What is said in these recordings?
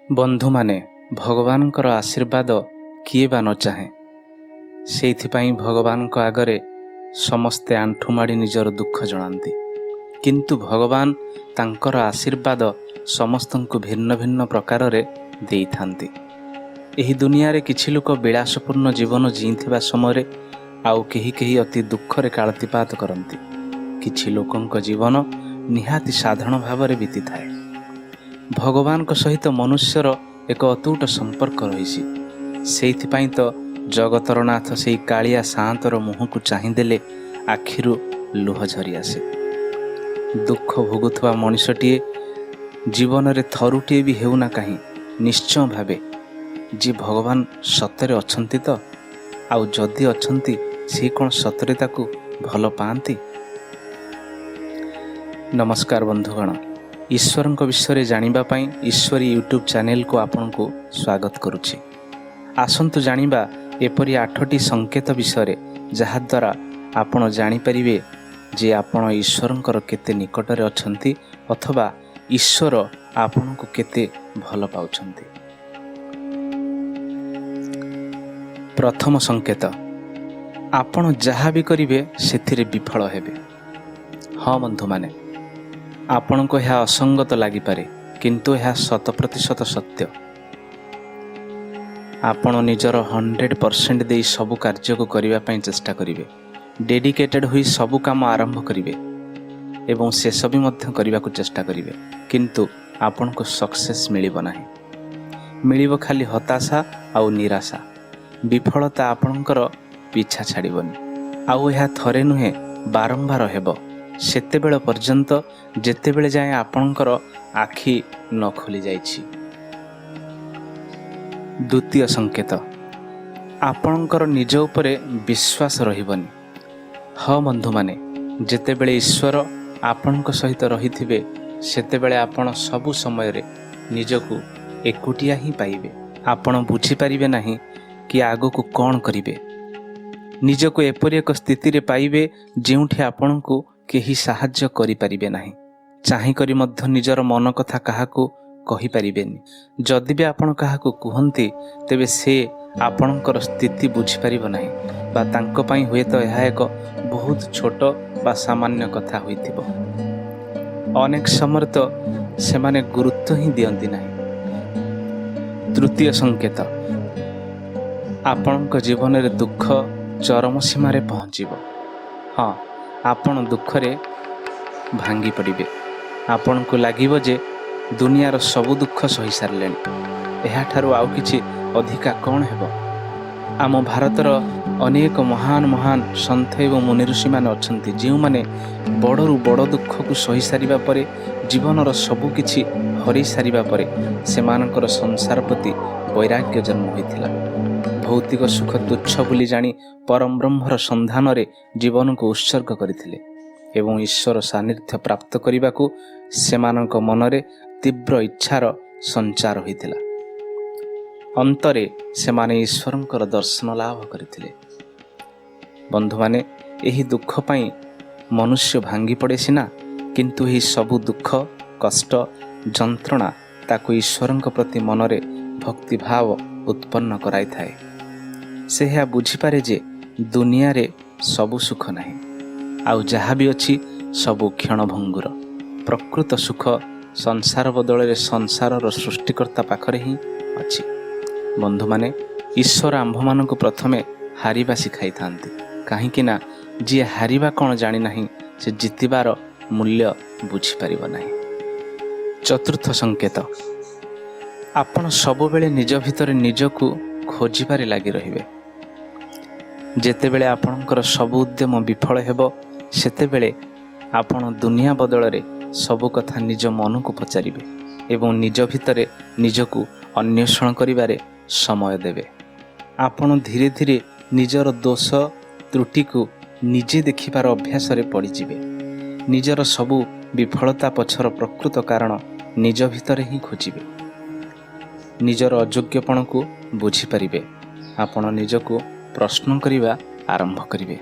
बंधु माने भगवानकर आशीर्वाद किए बा न चाहे। सेइथिपाई भगवान को आगरे समस्ते आंठुमाड़ी निजर दुख जनांती, किंतु भगवान तांकर आशीर्वाद समस्त को भिन्न भिन्न प्रकार रे देई थांती। एही दुनिया रे किछि लोक विलासपूर्ण जीवन जीथिबा समय आउ केही केही अति दुखरे कालतिपात करती। किछि लोकंक जीवन निहाती साधारण भाव रे बीती थाए। भगवान को सहित मनुष्यर एक अतूट संपर्क रही। सेइथिपाई तो जगतर नाथ सेई कालिया साँतर मुह को चाहिदेले आखिरु लुह झरी आसे। दुख भोगुवा मनुष्यटीए जीवन रे थरुटीए भी हेउना कहीं निश्चय भावे जी भगवान सतरे अछंती तो आउ जदि अछंती से कौन सतरे ताकू भल पाती। नमस्कार बंधुगण, ईश्वरंक विषय जानिबा पई ईश्वरी यूट्यूब चैनल को आपन को स्वागत करुछि। आसंतु जानिबा एपरि 8टी संकेत विषय जहा द्वारा आपण जानि परिबे जे आपण ईश्वरंकर केते निकटरे अछंती अथवा ईश्वर आपण को केते भल पाउछंती। प्रथम संकेत, आपण जहा भी करिवे सेथिरे विफल हेबे। हाँ बंधु माने, आपण को यह असंगत लागि पारे किंतु यह 100% सत्य। आपण निजर 100% दे सबु कार्य को करिवा पई चेष्टा करिवे, डेडिकेटेड हुई सबु काम आरंभ करिवे एवं शेष भी मध्य करने को चेष्टा करिवे, किंतु आपण को सक्सेस मिलिबो नाही। मिलिबो खाली हताशा आउ निराशा। विफलता आपणकर पीछा छाड़िबनी। आउ यह थरे नुहे बारंबार हेबो सेतेबेल पर्यंत जेतेबेले जाए आपणकर आखि न खोली जाइछि। द्वितीय संकेत, आपणकर निज उपरे विश्वास रहिबनी। हाँ बंधु माने, जेतेबेले ईश्वर आपणक सहित रहिथिबे सेतेबेले आपण सबु समय रे निजकु एकुटिया ही पाइबे। आपण बुझी पारिबे नाही कि आगो को कौन करिवे। निजको एपरि एक स्थिति रे पाइबे जेउठी आपणकु केही साहाय्य करि पारिबे नाही। चाहि करी मध्य निजर मन कथा काहाकु कहि पारिबेनी। जदि भी आपण काहाकु कुहंती तेबे से आपणकर स्थिति बुझी पारिबो नाही बा तांको पई हुए तो यह एक बहुत छोट बा सामान्य कथा होइथिबो। अनेक समय तो सेमाने गुरुत्व ही दियंती नाही। तृतीय संकेत, आपणक जीवन रे दुख चरम सीमा रे पहुँचीबो। हाँ, आपण दुख रे भांगी पड़िबे। आपण को लागिबो जे दुनियार सबु दुख सही सारलेनी, एहा ठारू आउ किछि अधिका कौन हेबो। आम भारतर अनेक महान महान सन्थ एवं मुनि ऋषि माने अछंती जे माने बड़रू बड़ दुख को सही सारिबा परे जीवनर सबु किछि हरि सारिबा परे सेमानकर संसार प्रति वैराग्य जन्म होइथिला। भौतिक सुख तुच्छ बोली जानी परम ब्रह्मर संधान रे जीवन को उत्सर्ग करथिले एवं ईश्वर सान्निध्य प्राप्त करिबाकू सेमानक मनरे तीव्र इच्छार संचार होइथिला। अंतरे सेमाने ईश्वरंकर दर्शन लाभ करथिले। बंधु माने, एही दुख पाई मनुष्य भांगी पड़े सिना, किंतु ही सबु दुख कष्ट जंत्रणा ताकू ईश्वरंक प्रति मनरे भक्ति भाव उत्पन्न कराई थाए। से यह बुझीपारे जे दुनिया रे सबु सुख नाही, आउ जहा भी अछि सबु क्षणभंगुर। प्रकृत सुख संसार बदले संसार सृष्टिकर्ता पाखरे ही अछि। बंधु माने, ईश्वर आंभ मान को प्रथमे हारिबा सिखाई थांती, कहीं ना जी हारिबा कौन जानी नाही से जितिबार मूल्य बुझी पारिबो नाही। चतुर्थ संकेत, आपण सब बेले निज भितर निजकु खोजिबारे लागि रहिबे। जेतेबेले आपणकर सब उद्यम विफल हेबो सेतेबेले आपण दुनिया बदलरे सब कथा निज मन को पचारिबे एवं निज भितरे निजकु अन्वेषण करिबारे समय देवे। आपण धीरे धीरे निजर दोष त्रुटि को निजे देखिबार अभ्यास रे पड़िजिबे। निजर सबु विफलता पछर प्रकृत कारण निज भितरे ही खोजिबे। निजर अयोग्यपण को बुझी पारिबे। आपण निजको प्रश्न करिबा आरंभ करिबे।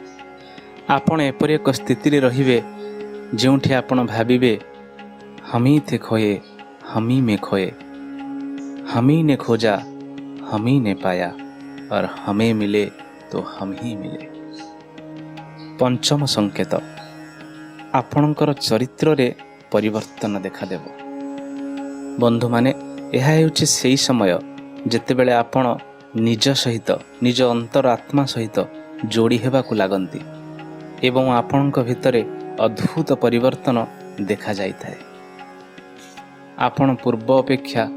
आपण एपरि एक स्थिति रे रहिबे जेउठी आपण भाबिबे हम ही थे खोए हम ही में खोए, हम ही ने खोजा हम ही ने पाया और हमें मिले तो हम ही मिले। पंचम संकेत, आपणकर चरित्र रे परिवर्तन देखादेव। बंधु माने यह हेउछि सेही समय जेतेबेले आपण निज सहित निज अंतर आत्मा सहित जोड़ी हेबाकु लागंती एवं आपणक भितरे अद्भुत परिवर्तन देखा जाइथाए। आपण पूर्व अपेक्षा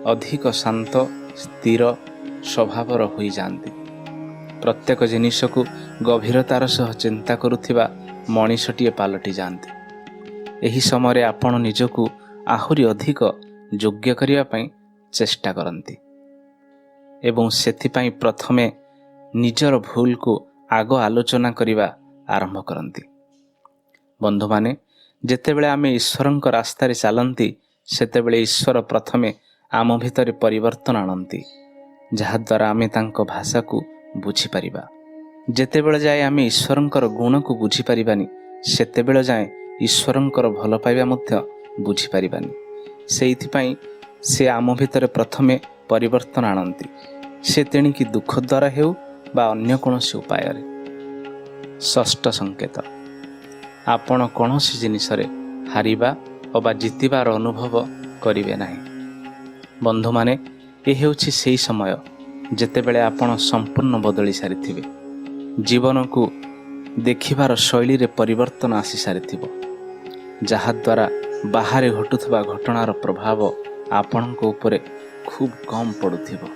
अधिक शांत स्थिर स्वभावर होई जांती। प्रत्येक जिनिस को गभीरतार सह चिंता करुथिबा मनीषटीए पालटी जांती। एही समय आपण निजकु आहुरी अधिक योग्य करिया पई चेष्टा करंती एवं सेथिपाई प्रथमे निजर भूल को आग आलोचना करिबा आरंभ करंती। बंधु माने जेतेबेले आमे ईश्वरंक रास्तारे चलंती सेतेबेले ईश्वर प्रथमे आम भितरे परिवर्तन आणंती, जहा द्वारा आमे तांको भाषा को बुझी परिबा। जेतेबेले जाए आमे ईश्वरंकर गुण को बुझी परिबानी सेतेबेले जाए ईश्वरंकर भल पाइबा मध्य बुझी परिबानी। सेइथिपाई से आम भितरे प्रथमे परिवर्तन आणंती, से तेणिकी दुख द्वारा हेउ बा अन्य कोनोसी उपाय। षष्ठ संकेत, आपण कोनोसी जिनिसरे हारिबा अबा जितिबार अनुभव करिवे नाही। बंधु माने ए हेउछि सेही समय जेतेबेले आपण संपूर्ण बदली सारिथिबे। जीवन को देखिबार शैली रे परिवर्तन आसी सारिथिबो, जहा द्वारा बाहर घटुथबा घटनार प्रभाव आपणक उपरे खूब कम पड़ुथिबो।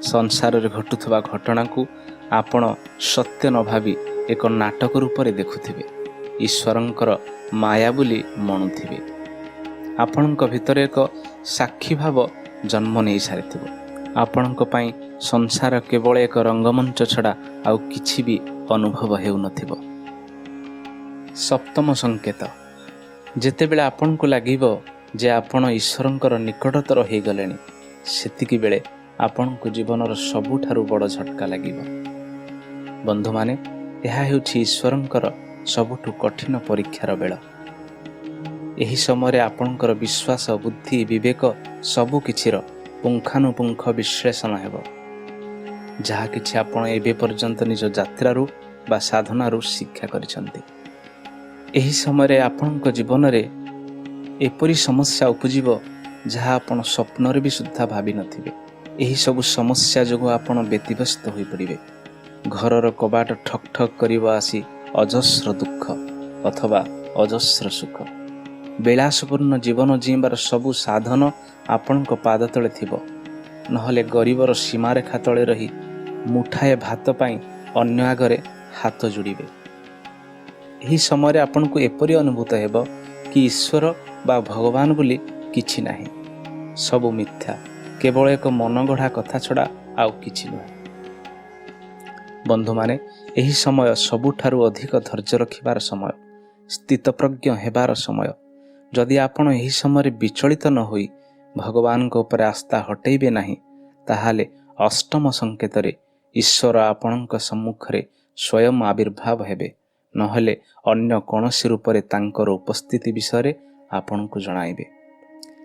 संसार रे घटुथबा घटना को आपण सत्य न भावी एक नाटक रूप रे देखुथिबे, ईश्वरंकर माया बोली मणुथिबे। आपणक भितरे एक साक्षी भाव जन्म नहीं सारिथिबो। आपणक पई संसार केवल एक रंगमंच छड़ा आउ किछि भी अनुभव हेउ नथिबो। सप्तम संकेत, जेतेबेले आपणको लागिबो जे आपण ईश्वरंकर निकटतर हो गलेनी सेतिकी बेले आपणको जीवनर सबुठारु बड़ झटका लागिबो। बंधु माने यह हेउछि ईश्वरंकर सबुठु कठिन परीक्षार बेଳ। एही समय आपणकर विश्वास बुद्धि विवेक सबु किछिर पुंखानुपुंख विश्लेषण हेबो, जहा किछि आपण एबे पर्यंत निज यात्रारू बा साधनारू शिक्षा करिसंती। एही समय आपणक जीवन रे एपरी समस्या उपजिब जहा आपण स्वप्न भी सुद्धा भावी नथिबे। एही सबु समस्या जोगु आपण व्यतिव्यस्त होई पड़िबे। घरर कबाट ठक ठक करिब आसी अजस्र दुख अथवा अजस्र सुख। बेलासपूर्ण जीवन जीवार सबु साधन आपणक पाद तले थिबो, नहले गरीबर सीमारेखा तले रही मुठाए भात पाई अन्य आगरे हाथ जोड़िबे। एही समय आपणको एपरी अनुभूत हेबो कि ईश्वर बा भगवान बोली किछि नाही, सबु मिथ्या, केवल एक मनगढ़ा कथा छड़ा आउ किछि नुहे। बंधु माने एही समय सबुठारु अधिक धैर्य रखिबार समय, स्थितप्रज्ञ हेबार समय। जदि आपण एही समय विचलित न होई भगवान को ऊपर आस्था हटेइबे नाही, ताहाले अष्टम संकेतरे ईश्वर आपणक सम्मुखरे स्वयं आविर्भाव हेबे, नहले अन्य कोनोसी रूपरे तांकर उपस्थिति विषय आपण को जणाइबे।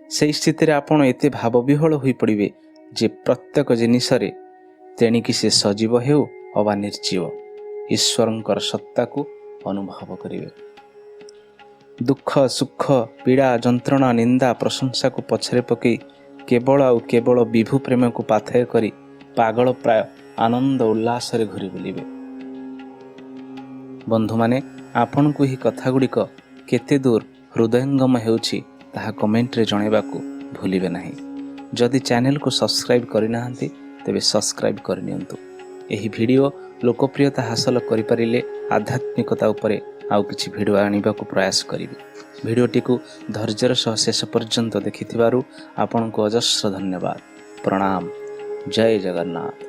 से स्थिति आपण एते भाव विहल होई पड़िबे जे प्रत्येक जिनिसरे तेणिकी से सजीव हेउ अबा निर्जीव ईश्वरंकर सत्ता को अनुभव करिवे। दुख सुख पीड़ा जंत्रणा निंदा प्रशंसा को पछरे पकई केवल आउ केवल विभु प्रेम को पाथेय करी पागल प्राय आनंद उल्लास रे घुरी बुलिबे। बंधु माने आपण को ही कथा गुड़िक केते दूर हृदयंगम हेउछि ताहा कमेंट रे जणेबाकू भूलिबे नाही। जदि चैनल को सब्सक्राइब करि नाहंती तेबे सब्सक्राइब करनियंतु। एही वीडियो लोकप्रियता हासिल करि परिले आध्यात्मिकता उपरे आउ किछि वीडियो आनिबाकू प्रयास करिबि। वीडियोटी को धैर्यर सह शेष पर्यंत देखिथिबारु आपनको अजस्र धन्यवाद। प्रणाम। जय जगन्नाथ।